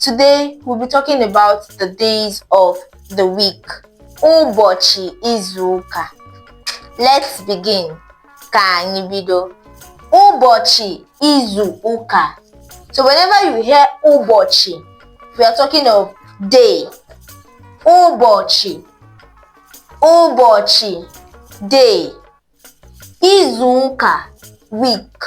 Today we'll be talking about the days of the week. Ụbọchị izuụka. Let's begin. Ka anyị bido. Ụbọchị izuụka. So whenever you hear ụbọchị, we are talking of day. Ụbọchị. Ụbọchị, day. Izuụka, week.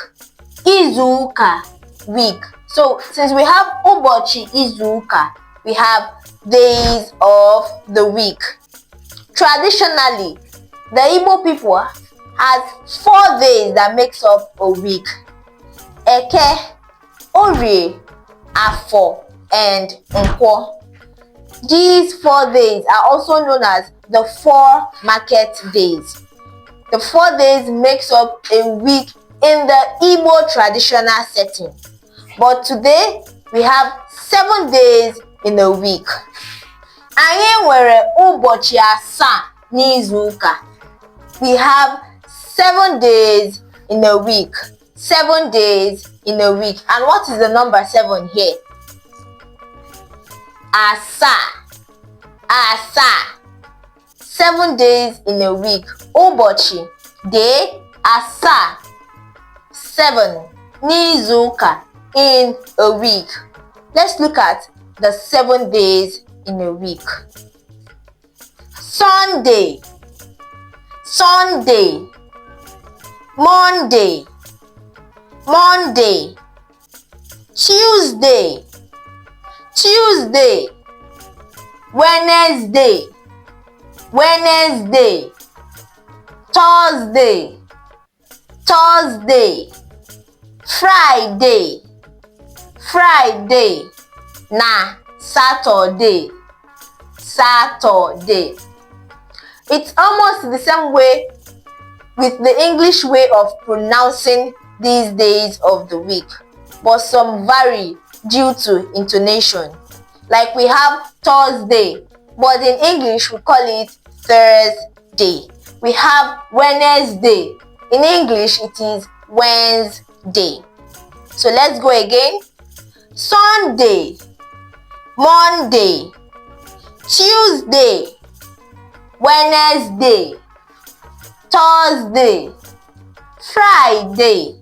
Izuụka, week. So since we have ụbọchị izuụka, we have days of the week. Traditionally, the Igbo people has 4 days that makes up a week. Eke, Orie, Afọ, and Nkwọ. These 4 days are also known as the 4 market days. The 4 days makes up a week in the Igbo traditional setting. But today, we have 7 days in a week. Anyị nwere ụbọchị asaa n'izuụka. We have 7 days in a week. 7 days in a week. And what is the number 7 here? Asaa. Asaa. 7 days in a week. Ụbọchị, day, asaa. 7 n'izuụka, in a week. Let's look at the 7 days in a week. Sunday, Sunday. Monday, Monday. Tuesday, Tuesday. Wednesday, Wednesday. Thursday, Thursday. Friday, Friday. Na Saturday, Saturday. It's almost the same way with the English way of pronouncing these days of the week, but some vary due to intonation. Like we have Thursday, but in English we call it Thursday. We have Wednesday. In English it is Wednesday. So let's go again. Sunday, Monday, Tuesday, Wednesday, Thursday, Friday,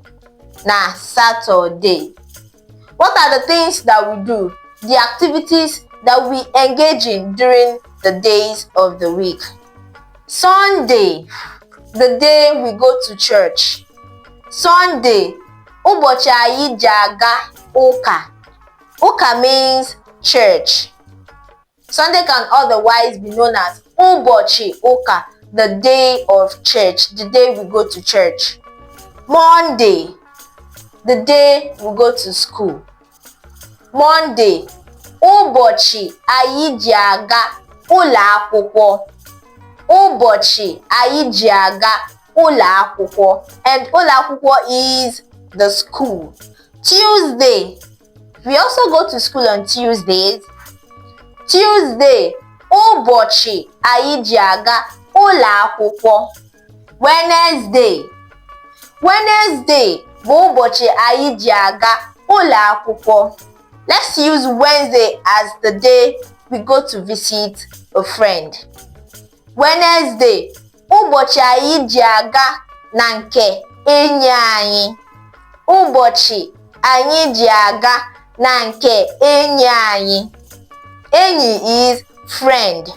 na Saturday. What are the things that we do? The activities that we engage in during the days of the week. Sunday, the day we go to church. Sunday, ụbọchị anyị ji aga ụka. Ụka means church. Sunday can otherwise be known as ụbọchị ụka, the day of church, the day we go to church. Monday, the day we go to school. Monday, ụbọchị anyị ji aga ụlọ akwụkwọ. Ụbọchị anyị ji aga ụlọ akwụkwọ, and ụlọ akwụkwọ is the school. Tuesday, we also go to school on Tuesdays. Tuesday, ụbọchị anyị ji aga ụlọ akwụkwọ. Wednesday, Wednesday bụ ụbọchị anyị ji aga ụlọ akwụkwọ. Let's use Wednesday as the day we go to visit a friend. Wednesday, ụbọchị anyị ji aga na nke enyi anyị. Ụbọchị anyị ji aga na nke enyi anyị. Enyi is friend.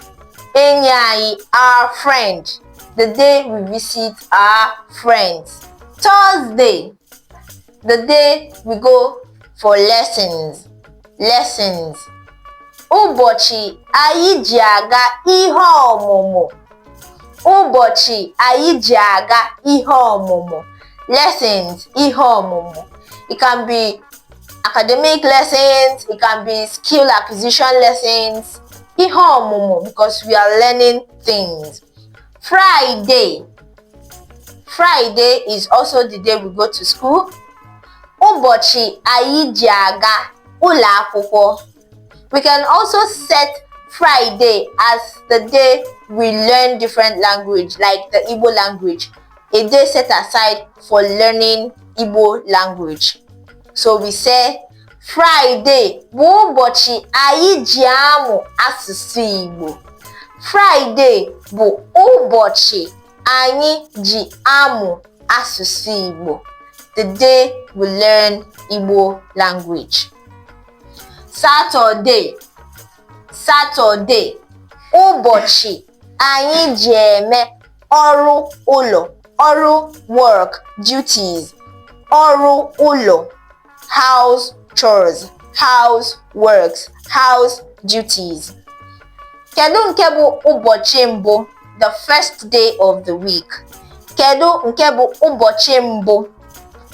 Enyi anyị, our friend. The day we visit our friends. Thursday, the day we go for lessons. Lessons. Ụbọchị anyị ji aga ihe ọmụmụ. Ụbọchị anyị ji aga ihe ọmụmụ. Lessons, ihe ọmụmụ. It can be academic lessons, it can be skill acquisition lessons. Ihe ọmụmụ, because we are learning things. Friday. Friday is also the day we go to school. Ụbọchị anyị ji aga ụlọ akwụkwọ. We can also set Friday as the day we learn different language, like the Igbo language. A day set aside for learning Igbo language. So we say Friday bụ ụbọchị anyị ji amụ asụsụ Igbo. Friday bụ ụbọchị anyị ji amụ asụsụ Igbo. The day we learn Igbo language. Saturday, ụbọchị anyị ji eme ọrụ ụlọ, ọrụ work, duties, ọrụ ụlọ, house chores, house works, house duties. Kedu nke bụ ụbọchị mbụ? The first day of the week. Kedu nke bụ ụbọchị mbụ?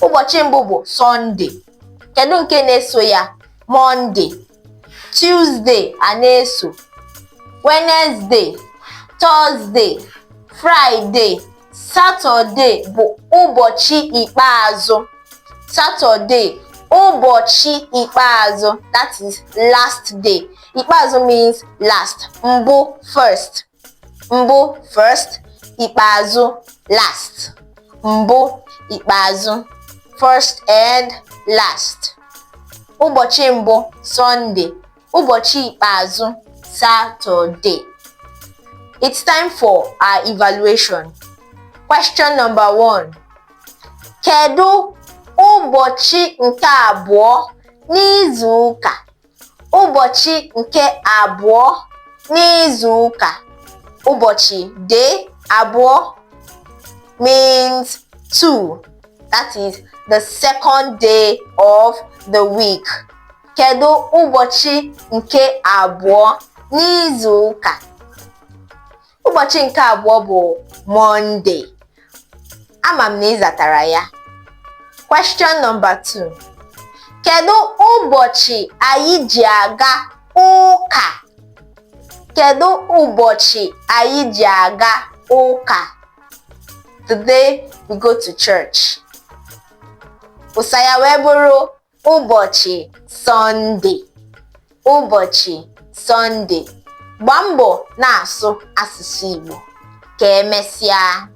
Ụbọchị mbụ bụ Sunday. Kedu nke na-eso ya? Monday. Tuesday a na-eso. Wednesday, Thursday, Friday. Saturday bụ ụbọchị ikpeazụ. Saturday, ụbọchị ikpeazụ. That is last day. Ikpeazụ means last. Mbụ first. Mbụ first. Ikpeazụ last. Mbụ ikpeazụ. First and last. Ụbọchị mbụ Sunday. Ụbọchị ikpeazụ Saturday. It's time for our evaluation. Question number 1. Kedu ụbọchị nke abụọ n'izu ụka? Ụbọchị nke abụọ n'izu ụka. Ụbọchị day abụọ means 2. That is the second day of the week. Kedu ụbọchị nke abụọ n'izu ụka? Ụbọchị nke abụọ bụ Monday. Ama m na ị zatara ya. Question number 2. Kedu ụbọchị anyị ji aga ụka? Kedu ụbọchị anyị ji aga ụka? The day we go to church. Ụsa ya wee bụrụ ụbọchị Sunday. Ụbọchị Sunday. Gbaa mbọ na-asụ asụsụ Igbo. Ka emesịa.